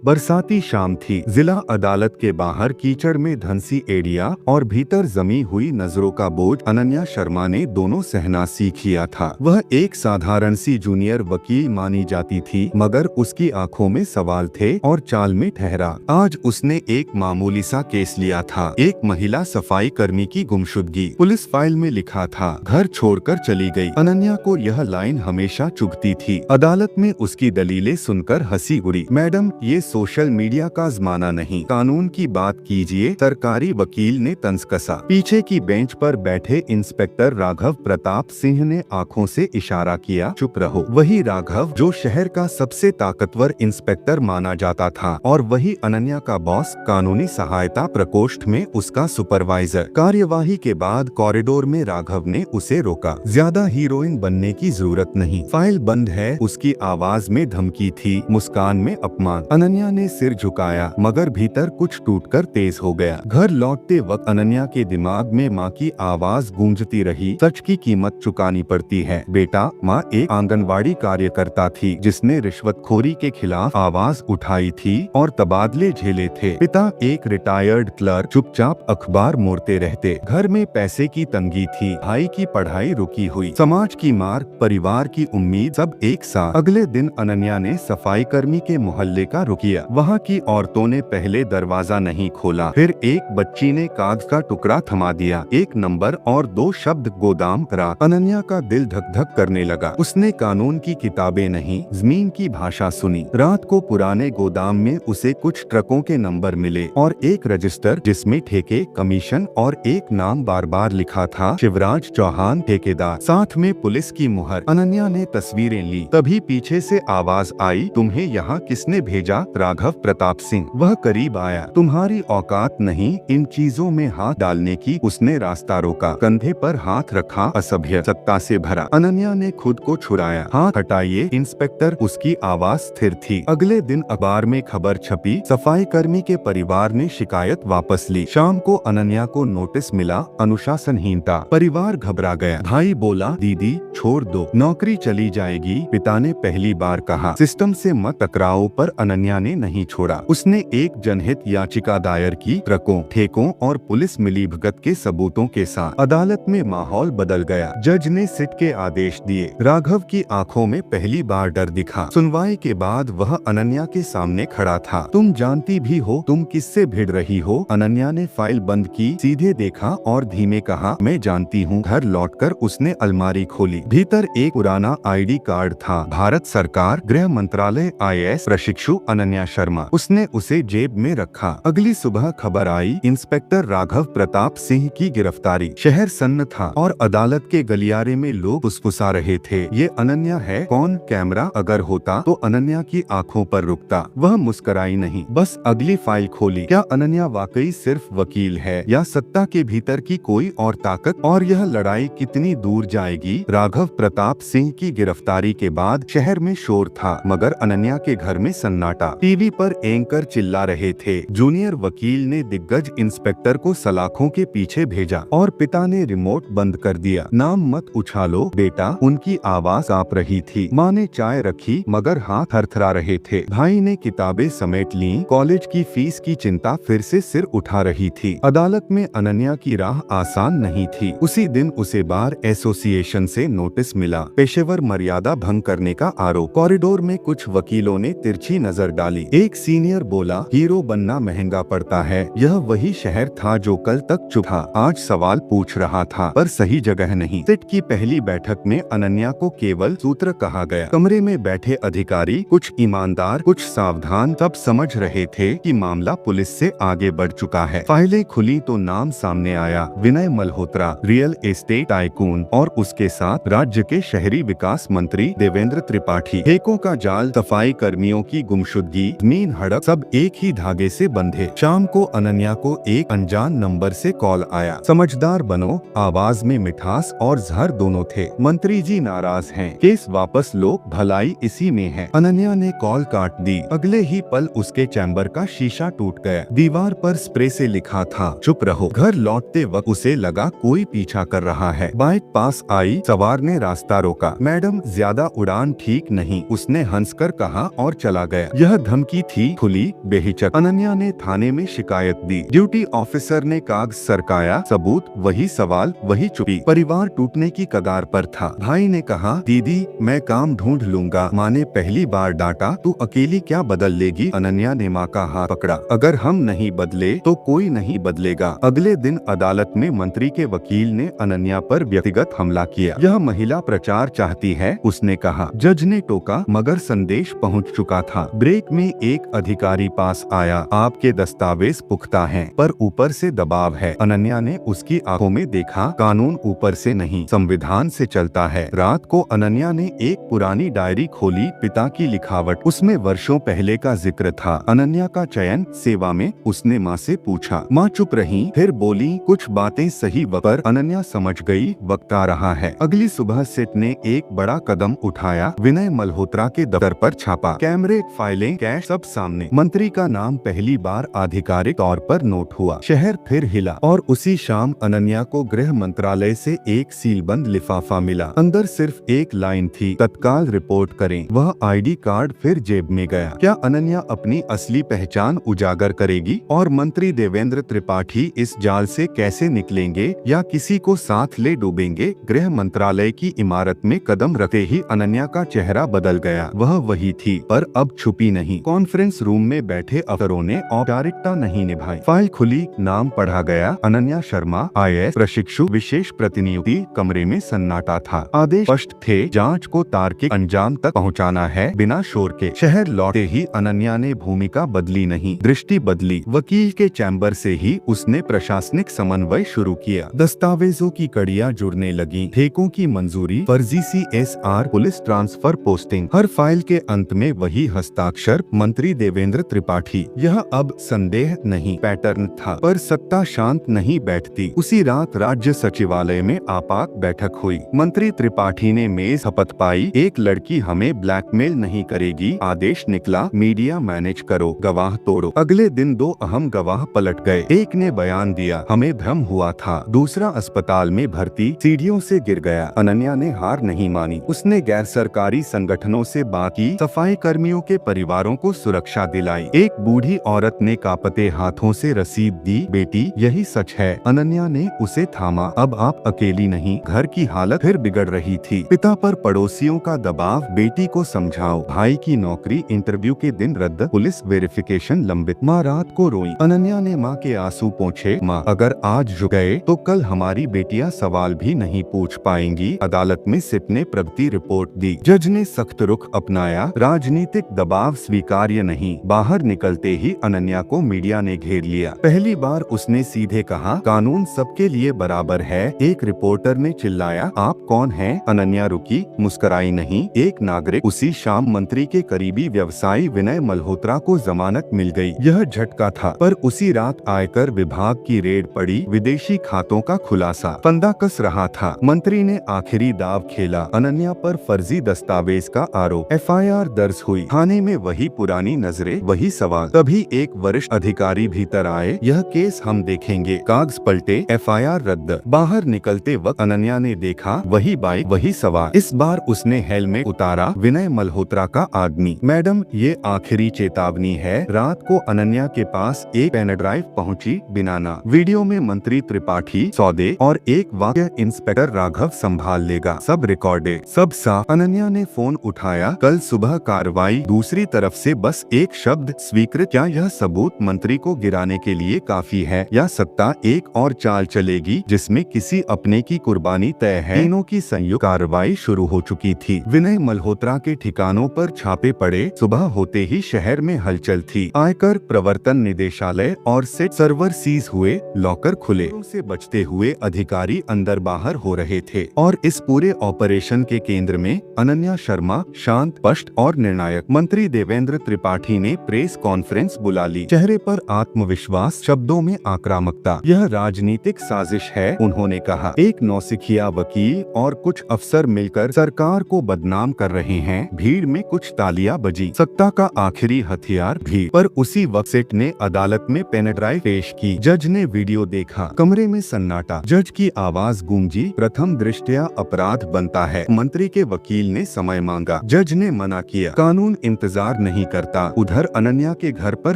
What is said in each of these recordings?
बरसाती शाम थी। जिला अदालत के बाहर कीचड़ में धंसी एड़िया और भीतर जमी हुई नजरों का बोझ अनन्या शर्मा ने दोनों सहना सीख लिया था। वह एक साधारण सी जूनियर वकील मानी जाती थी, मगर उसकी आंखों में सवाल थे और चाल में ठहरा। आज उसने एक मामूली सा केस लिया था, एक महिला सफाई कर्मी की गुमशुदगी। पुलिस फाइल में लिखा था, घर छोड़कर चली गई। अनन्या को यह लाइन हमेशा चुभती थी। अदालत में उसकी दलीलें सुनकर हंसी उड़ी। मैडम, ये सोशल मीडिया का जमाना नहीं, कानून की बात कीजिए। सरकारी वकील ने तंज कसा। पीछे की बेंच पर बैठे इंस्पेक्टर राघव प्रताप सिंह ने आंखों से इशारा किया, चुप रहो। वही राघव जो शहर का सबसे ताकतवर इंस्पेक्टर माना जाता था, और वही अनन्या का बॉस, कानूनी सहायता प्रकोष्ठ में उसका सुपरवाइजर। कार्यवाही के बाद कॉरिडोर में राघव ने उसे रोका। ज्यादा हीरोइन बनने की जरूरत नहीं, फाइल बंद है, उसकी आवाज में धमकी थी, मुस्कान में अपमान। अनन्या ने सिर झुकाया, मगर भीतर कुछ टूटकर तेज हो गया। घर लौटते वक्त अनन्या के दिमाग में माँ की आवाज गूंजती रही, सच की कीमत चुकानी पड़ती है बेटा। माँ एक आंगनवाड़ी कार्यकर्ता थी जिसने रिश्वतखोरी के खिलाफ आवाज उठाई थी और तबादले झेले थे। पिता एक रिटायर्ड क्लर्क, चुपचाप अखबार मोड़ते रहते। घर में पैसे की तंगी थी, भाई की पढ़ाई रुकी हुई, समाज की मार, परिवार की उम्मीद, सब एक साथ। अगले दिन अनन्या ने सफाई कर्मी के मोहल्ले का रुख किया। वहाँ की औरतों ने पहले दरवाजा नहीं खोला, फिर एक बच्ची ने कागज का टुकड़ा थमा दिया, एक नंबर और 2 शब्द, गोदाम रात। अनन्या का दिल धक धक करने लगा। उसने कानून की किताबें नहीं, जमीन की भाषा सुनी। रात को पुराने गोदाम में उसे कुछ ट्रकों के नंबर मिले और एक रजिस्टर जिसमें ठेके, कमीशन और एक नाम बार बार लिखा था, शिवराज चौहान ठेकेदार, साथ में पुलिस की मुहर। अनन्या ने तस्वीरें ली, तभी पीछे से आवाज आई, तुम्हें यहाँ किसने भेजा? राघव प्रताप सिंह। वह करीब आया, तुम्हारी औकात नहीं इन चीजों में हाथ डालने की। उसने रास्ता रोका, कंधे पर हाथ रखा, असभ्य, सत्ता से भरा। अनन्या ने खुद को छुड़ाया, हाथ हटाइए इंस्पेक्टर। उसकी आवाज स्थिर थी। अगले दिन अखबार में खबर छपी, सफाई कर्मी के परिवार ने शिकायत वापस ली। शाम को अनन्या को नोटिस मिला, अनुशासनहीनता। परिवार घबरा गया। भाई बोला, दीदी छोड़ दो, नौकरी चली जाएगी। पिता ने पहली बार कहा, सिस्टम से मत टकराओ, पर अनन्या ने नहीं छोड़ा। उसने एक जनहित याचिका दायर की, ट्रकों, ठेकों और पुलिस मिलीभगत के सबूतों के साथ। अदालत में माहौल बदल गया। जज ने सिट के आदेश दिए। राघव की आंखों में पहली बार डर दिखा। सुनवाई के बाद वह अनन्या के सामने खड़ा था। तुम जानती भी हो तुम किससे भिड़ रही हो? अनन्या ने फाइल बंद की, सीधे देखा और धीमे कहा, मैं जानती हूँ। घर लौटकर उसने अलमारी खोली। भीतर एक पुराना ID कार्ड था, भारत सरकार, गृह मंत्रालय, IAS प्रशिक्षु अनन्या शर्मा। उसने उसे जेब में रखा। अगली सुबह खबर आई, इंस्पेक्टर राघव प्रताप सिंह की गिरफ्तारी। शहर सन्न था और अदालत के गलियारे में लोग फुसफुसा रहे थे, ये अनन्या है? कौन? कैमरा अगर होता तो अनन्या की आंखों पर रुकता। वह मुस्कुराई नहीं, बस अगली फाइल खोली। क्या अनन्या वाकई सिर्फ वकील है या सत्ता के भीतर की कोई और ताकत? और यह लड़ाई कितनी दूर जाएगी? राघव प्रताप सिंह की गिरफ्तारी के बाद शहर में शोर था, मगर अनन्या के घर में सन्नाटा। टीवी पर एंकर चिल्ला रहे थे। जूनियर वकील ने दिग्गज इंस्पेक्टर को सलाखों के पीछे भेजा और पिता ने रिमोट बंद कर दिया। नाम मत उछालो बेटा, उनकी आवाज कांप रही थी। माँ ने चाय रखी, मगर हाथ थरथरा रहे थे। भाई ने किताबें समेट ली। कॉलेज की फीस की चिंता फिर से सिर उठा रही थी। अदालत में अनन्या की राह आसान नहीं थी। उसी दिन उसे बार एसोसिएशन से नोटिस मिला, पेशेवर मर्यादा भंग करने का आरोप। कॉरिडोर में कुछ वकीलों ने तिरछी नजर डाली। एक सीनियर बोला, हीरो बनना महंगा पड़ता है। यह वही शहर था जो कल तक चुप था, आज सवाल पूछ रहा था, पर सही जगह नहीं। सिट की पहली बैठक में अनन्या को केवल सूत्र कहा गया। कमरे में बैठे अधिकारी, कुछ ईमानदार, कुछ सावधान, सब समझ रहे थे कि मामला पुलिस से आगे बढ़ चुका है। फाइलें खुली तो नाम सामने आया, विनय मल्होत्रा, रियल एस्टेट टाइकून, और उसके साथ राज्य के शहरी विकास मंत्री देवेंद्र त्रिपाठी। ठेकों का जाल, सफाई कर्मियों की गुमशुदगी, जमीन हड़प, सब एक ही धागे से बंधे। शाम को अनन्या को एक अनजान नंबर से कॉल आया। समझदार बनो, आवाज में मिठास और जहर दोनों थे। मंत्री जी नाराज हैं, केस वापस लो, भलाई इसी में है। अनन्या ने कॉल काट दी। अगले ही पल उसके चैम्बर का शीशा टूट गया। दीवार पर स्प्रे से लिखा था, चुप रहो। घर लौटते वक्त उसे लगा कोई पीछा कर रहा है। बाइक पास आई, सवार ने रास्ता रोका। मैडम, ज्यादा उड़ान ठीक नहीं, उसने हंसकर कहा और चला गया। यह धमकी थी, खुली बेहिचक अनन्या ने थाने में शिकायत दी। ड्यूटी ऑफिसर ने कागज सरकाया, सबूत वही, सवाल वही, चुप्पी। परिवार टूटने की कगार पर था। भाई ने कहा, दीदी मैं काम ढूंढ लूंगा। माँ ने पहली बार डांटा, तू अकेली क्या बदल लेगी। अनन्या ने माँ का हाथ पकड़ा, अगर हम नहीं बदले तो कोई नहीं बदलेगा। अगले दिन अदालत में मंत्री के वकील ने अनन्या पर व्यक्तिगत हमला किया। यह महिला प्रचार चाहती है, उसने कहा। जज ने टोका, मगर संदेश पहुंच चुका था। ब्रेक में एक अधिकारी पास आया, आपके दस्तावेज पुख्ता हैं, पर ऊपर से दबाव है। अनन्या ने उसकी आंखों में देखा, कानून ऊपर से नहीं संविधान से चलता है। रात को अनन्या ने एक पुरानी डायरी खोली, पिता की लिखावट, उसमें वर्षों पहले का जिक्र था। अनन्या का चयन सेवा में। उसने माँ से पूछा, माँ चुप रही, फिर बोली, कुछ बातें सही पर अनन्या समझ गई वक्त आ रहा है। अगली सुबह सेठ ने एक बड़ा कदम उठाया, विनय मल्होत्रा के दफ्तर पर छापा, कैमरे, फाइलें, कैश सब सामने। मंत्री का नाम पहली बार आधिकारिक तौर पर नोट हुआ। शहर फिर हिला और उसी शाम अनन्या को गृह मंत्रालय से एक सीलबंद लिफाफा मिला। अंदर सिर्फ एक लाइन थी, तत्काल रिपोर्ट करें। वह आईडी कार्ड फिर जेब में गया। क्या अनन्या अपनी असली पहचान उजागर करेगी और मंत्री देवेंद्र त्रिपाठी इस जाल से कैसे निकलेंगे या किसी को साथ ले डूबेंगे? गृह मंत्रालय की इमारत में कदम रखते ही अनन्या का चेहरा बदल गया। वह वही थी, पर अब छुपी नहीं। कॉन्फ्रेंस रूम में बैठे अफसरों ने औपचारिकता नहीं निभाई। फाइल खुली, नाम पढ़ा गया, अनन्या शर्मा, IAS प्रशिक्षु, विशेष प्रतिनियुक्ति। कमरे में सन्नाटा था। आदेश स्पष्ट थे, जांच को तार्किक अंजाम तक पहुंचाना है, बिना शोर के। शहर लौटे ही अनन्या ने भूमिका बदली नहीं, दृष्टि बदली। वकील के चैम्बर से ही उसने प्रशासनिक समन्वय शुरू किया। दस्तावेजों की कड़ियां जुड़ने लगी, ठेकों की मंजूरी, फर्जी CSR, पुलिस ट्रांसफर, पोस्टिंग। हर फाइल के अंत में वही हस्ताक्षर, मंत्री देवेंद्र त्रिपाठी। यह अब संदेह नहीं, पैटर्न था। पर सत्ता शांत नहीं बैठती। उसी रात राज्य सचिवालय में आपात बैठक हुई। मंत्री त्रिपाठी ने मेज हपत पाई, एक लड़की हमें ब्लैकमेल नहीं करेगी। आदेश निकला, मीडिया मैनेज करो, गवाह तोड़ो। अगले दिन 2 अहम गवाह पलट गए। एक ने बयान दिया, हमें भ्रम हुआ था। दूसरा अस्पताल में भर्ती, सीढ़ियों से गिर गया। अनन्या ने हार नहीं मानी। उसने गैर सरकारी संगठनों से बात की, सफाई कर्मियों के परिवारों को सुरक्षा दिलाई। एक बूढ़ी औरत ने कांपते हाथों से रसीद दी, बेटी यही सच है। अनन्या ने उसे थामा, अब आप अकेली नहीं। घर की हालत फिर बिगड़ रही थी। पिता पर पड़ोसियों का दबाव, बेटी को समझाओ। भाई की नौकरी इंटरव्यू के दिन रद्द, पुलिस वेरिफिकेशन लंबित। माँ रात को रोई। अनन्या ने माँ के आंसू पोंछे, माँ अगर आज झुक गए तो कल हमारी बेटियां सवाल भी नहीं पूछ पाएंगी। अदालत में सिट ने प्रगति रिपोर्ट दी। जज ने सख्त रुख अपनाया, राजनीतिक दबाव स्वीकार्य नहीं। बाहर निकलते ही अनन्या को मीडिया ने घेर लिया। पहली बार उसने सीधे कहा, कानून सबके लिए बराबर है। एक रिपोर्टर ने चिल्लाया, आप कौन हैं? अनन्या रुकी, मुस्कुराई नहीं। एक नागरिक। उसी शाम मंत्री के करीबी व्यवसायी विनय मल्होत्रा को जमानत मिल गई। यह झटका था, पर उसी रात आयकर विभाग की रेड पड़ी। विदेशी खातों का खुलासा। फंदा कस रहा था। मंत्री ने आखिरी दाव खेला। अनन्या पर फर्जी दस्तावेज का आरोप। FIR दर्ज हुई। थाने में वही पुरानी नजरें, वही सवाल। तभी एक वरिष्ठ अधिकारी भीतर आए, यह केस हम देखेंगे। कागज पलटे, FIR रद्द। बाहर निकलते वक्त अनन्या ने देखा, वही बाइक, वही सवाल। इस बार उसने हेलमेट उतारा, विनय मल्होत्रा का आदमी। मैडम ये आखिरी चेतावनी है। रात को अनन्या के पास एक पेन ड्राइव पहुंची, बिनाना। वीडियो में मंत्री त्रिपाठी, सौदे और एक वाक्य, इंस्पेक्टर राघव संभाल लेगा। सब रिकॉर्डेड, सब साफ। अनन्या ने फोन उठाया, कल सुबह कार्रवाई। दूसरी तरफ से बस एक शब्द, स्वीकृत। क्या यह सबूत मंत्री को गिराने के लिए काफी है, या सत्ता एक और चाल चलेगी जिसमें किसी अपने की कुर्बानी तय है? तीनों की संयुक्त कार्रवाई शुरू हो चुकी थी। विनय मल्होत्रा के ठिकानों पर छापे पड़े। सुबह होते ही शहर में हलचल थी। आयकर, प्रवर्तन निदेशालय और सेट सर्वर सीज हुए, लॉकर खुले। से बचते हुए अधिकारी अंदर बाहर हो रहे थे और इस पूरे ऑपरेशन के केंद्र में अनन्या शर्मा, शांत, स्पष्ट और निर्णायक। मंत्री देवेंद्र त्रिपाठी ने प्रेस कॉन्फ्रेंस बुला ली। चेहरे पर आत्मविश्वास, शब्दों में आक्रामकता। यह राजनीतिक साजिश है, उन्होंने कहा। एक नौसिखिया वकील और कुछ अफसर मिलकर सरकार को बदनाम कर रहे हैं। भीड़ में कुछ तालियां बजी। सत्ता का आखिरी हथियार भीड़। पर उसी वक्त सेठ ने अदालत में पेन ड्राइव पेश की। जज ने वीडियो देखा। कमरे में सन्नाटा। जज की आवाज गूंजी, प्रथम दृष्टया अपराध बनता है। मंत्री के वकील ने समय मांगा। जज ने मना किया, कानून इंतजार नहीं नहीं करता। उधर अनन्या के घर पर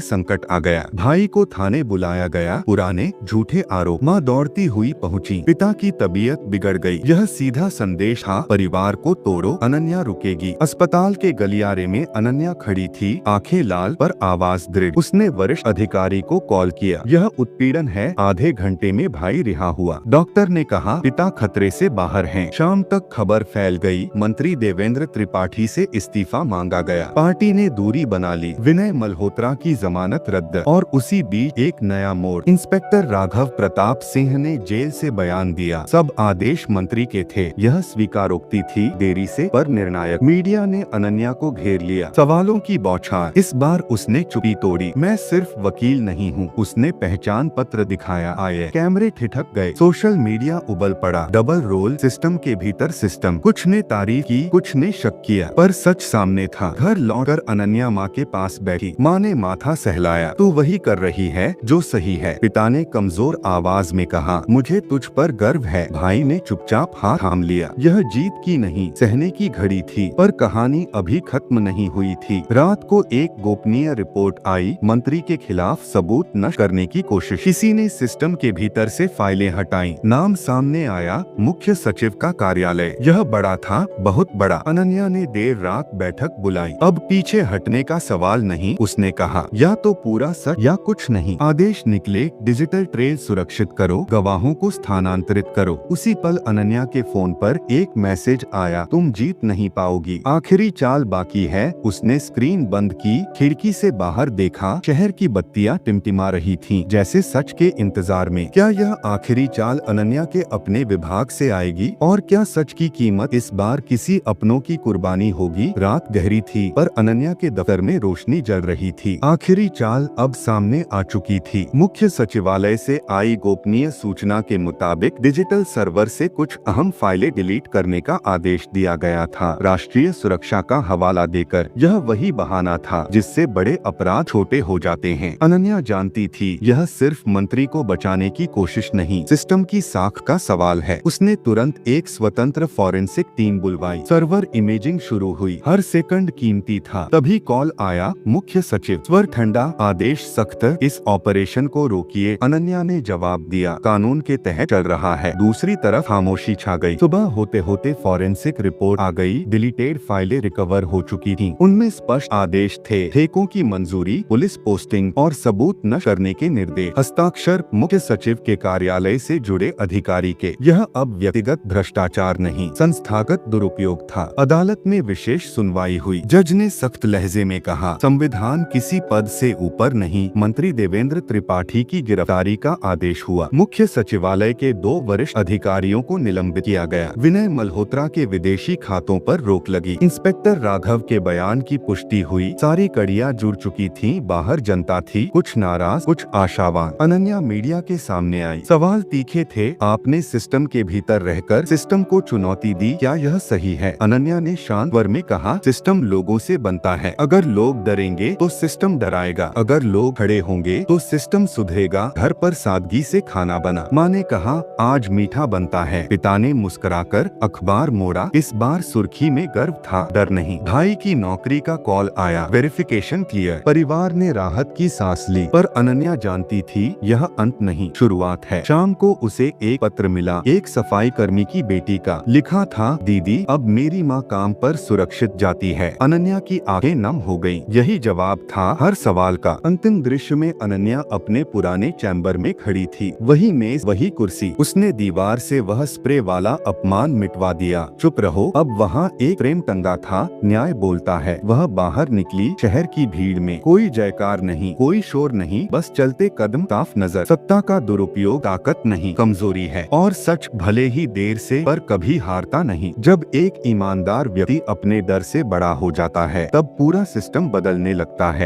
संकट आ गया। भाई को थाने बुलाया गया। पुराने झूठे आरोप। माँ दौड़ती हुई पहुंची। पिता की तबीयत बिगड़ गई। यह सीधा संदेश था, परिवार को तोड़ो, अनन्या रुकेगी। अस्पताल के गलियारे में अनन्या खड़ी थी, आंखें लाल पर आवाज दृढ़। उसने वरिष्ठ अधिकारी को कॉल किया। यह उत्पीड़न है। आधे घंटे में भाई रिहा हुआ। डॉक्टर ने कहा पिता खतरे से बाहर हैं। शाम तक खबर फैल गई। मंत्री देवेंद्र त्रिपाठी से इस्तीफा मांगा गया। पार्टी ने दूरी बना ली। विनय मल्होत्रा की जमानत रद्द। और उसी बीच एक नया मोड़। इंस्पेक्टर राघव प्रताप सिंह ने जेल से बयान दिया। सब आदेश मंत्री के थे। यह स्वीकारोक्ति थी, देरी से पर निर्णायक। मीडिया ने अनन्या को घेर लिया। सवालों की बौछार। इस बार उसने चुप्पी तोड़ी। मैं सिर्फ वकील नहीं हूँ। उसने पहचान पत्र दिखाया। आए कैमरे ठिठक गए। सोशल मीडिया उबल पड़ा। डबल रोल, सिस्टम के भीतर सिस्टम। कुछ ने तारीफ की, कुछ ने शक किया, पर सच सामने था। घर लौटकर अनन्या माँ के पास बैठी। माँ ने माथा सहलाया। तू वही कर रही है जो सही है। पिता ने कमजोर आवाज में कहा, मुझे तुझ पर गर्व है। भाई ने चुपचाप हाथ थाम लिया। यह जीत की नहीं, सहने की घड़ी थी। पर कहानी अभी खत्म नहीं हुई थी। रात को एक गोपनीय रिपोर्ट आई। मंत्री के खिलाफ सबूत नष्ट करने की कोशिश। किसी ने सिस्टम के भीतर से फाइलें हटाई। नाम सामने आया, मुख्य सचिव का कार्यालय। यह बड़ा था, बहुत बड़ा। अनन्या ने देर रात बैठक बुलाई। अब पीछे हटने का सवाल नहीं, उसने कहा। या तो पूरा सच या कुछ नहीं। आदेश निकले, डिजिटल ट्रेल सुरक्षित करो, गवाहों को स्थानांतरित करो। उसी पल अनन्या के फोन पर एक मैसेज आया, तुम जीत नहीं पाओगी, आखिरी चाल बाकी है। उसने स्क्रीन बंद की, खिड़की से बाहर देखा। शहर की बत्तियां टिमटिमा रही थीं, जैसे सच के इंतजार में। क्या यह आखिरी चाल अनन्या के अपने विभाग से आएगी? और क्या सच की कीमत इस बार किसी अपनों की कुर्बानी होगी? रात गहरी थी, पर अनन्या के दफ्तर में रोशनी जल रही थी। आखिरी चाल अब सामने आ चुकी थी। मुख्य सचिवालय से आई गोपनीय सूचना के मुताबिक डिजिटल सर्वर से कुछ अहम फाइलें डिलीट करने का आदेश दिया गया था। राष्ट्रीय सुरक्षा का हवाला देकर। यह वही बहाना था जिससे बड़े अपराध छोटे हो जाते हैं। अनन्या जानती थी यह सिर्फ मंत्री को बचाने की कोशिश नहीं, सिस्टम की साख का सवाल है। उसने तुरंत एक स्वतंत्र फॉरेंसिक टीम बुलवाई। सर्वर इमेजिंग शुरू हुई। हर सेकंड कीमती था। तभी कॉल आया, मुख्य सचिव। स्वर ठंडा, आदेश सख्त, इस ऑपरेशन को रोकिए। अनन्या ने जवाब दिया, कानून के तहत चल रहा है। दूसरी तरफ खामोशी छा गई। सुबह होते होते फॉरेंसिक रिपोर्ट आ गई। डिलीटेड फाइलें रिकवर हो चुकी थीं। उनमें स्पष्ट आदेश थे, ठेकों की मंजूरी, पुलिस पोस्टिंग और सबूत न करने के निर्देश। हस्ताक्षर मुख्य सचिव के कार्यालय से जुड़े अधिकारी के। यह अब व्यक्तिगत भ्रष्टाचार नहीं, संस्थागत दुरुपयोग था। अदालत में विशेष सुनवाई हुई। जज ने सख्त लहजे में कहा, संविधान किसी पद से ऊपर नहीं। मंत्री देवेंद्र त्रिपाठी की गिरफ्तारी का आदेश हुआ। मुख्य सचिवालय के 2 वरिष्ठ अधिकारियों को निलंबित किया गया। विनय मल्होत्रा के विदेशी खातों पर रोक लगी। इंस्पेक्टर राघव के बयान की पुष्टि हुई। सारी कड़ियां जुड़ चुकी थीं। बाहर जनता थी, कुछ नाराज, कुछ आशावान। अनन्या मीडिया के सामने आई। सवाल तीखे थे, आपने सिस्टम के भीतर रहकर सिस्टम को चुनौती दी, क्या यह सही है? अनन्या ने शांत स्वर में कहा, सिस्टम लोगों से बनता है। अगर लोग डरेंगे तो सिस्टम डराएगा। अगर लोग खड़े होंगे तो सिस्टम सुधरेगा। घर पर सादगी से खाना बना। माँ ने कहा, आज मीठा बनता है। पिता ने मुस्कुराकर अखबार मोड़ा। इस बार सुर्खी में गर्व था, डर नहीं। भाई की नौकरी का कॉल आया, वेरिफिकेशन क्लियर। परिवार ने राहत की सांस ली। पर अनन्या जानती थी यह अंत नहीं, शुरुआत है। शाम को उसे एक पत्र मिला, एक सफाई कर्मी की बेटी का। लिखा था, दीदी अब मेरी माँ काम पर सुरक्षित जाती है। अनन्या की आंखें नम हो गईं। यही जवाब था हर सवाल का। अंतिम दृश्य में अनन्या अपने पुराने चैम्बर में खड़ी थी। वही मेज, वही कुर्सी। उसने दीवार से वह स्प्रे वाला अपमान मिटवा दिया। चुप रहो। अब वहाँ एक प्रेम टंगा था, न्याय बोलता है। वह बाहर निकली। शहर की भीड़ में कोई जयकार नहीं, कोई शोर नहीं, बस चलते कदम, साफ नजर। सत्ता का दुरुपयोग ताकत नहीं, कमजोरी है। और सच भले ही देर से पर कभी हारता नहीं। जब एक ईमानदार व्यक्ति अपने डर से बड़ा हो जाता है, तब पूरा सिस्टम बदलने लगता है।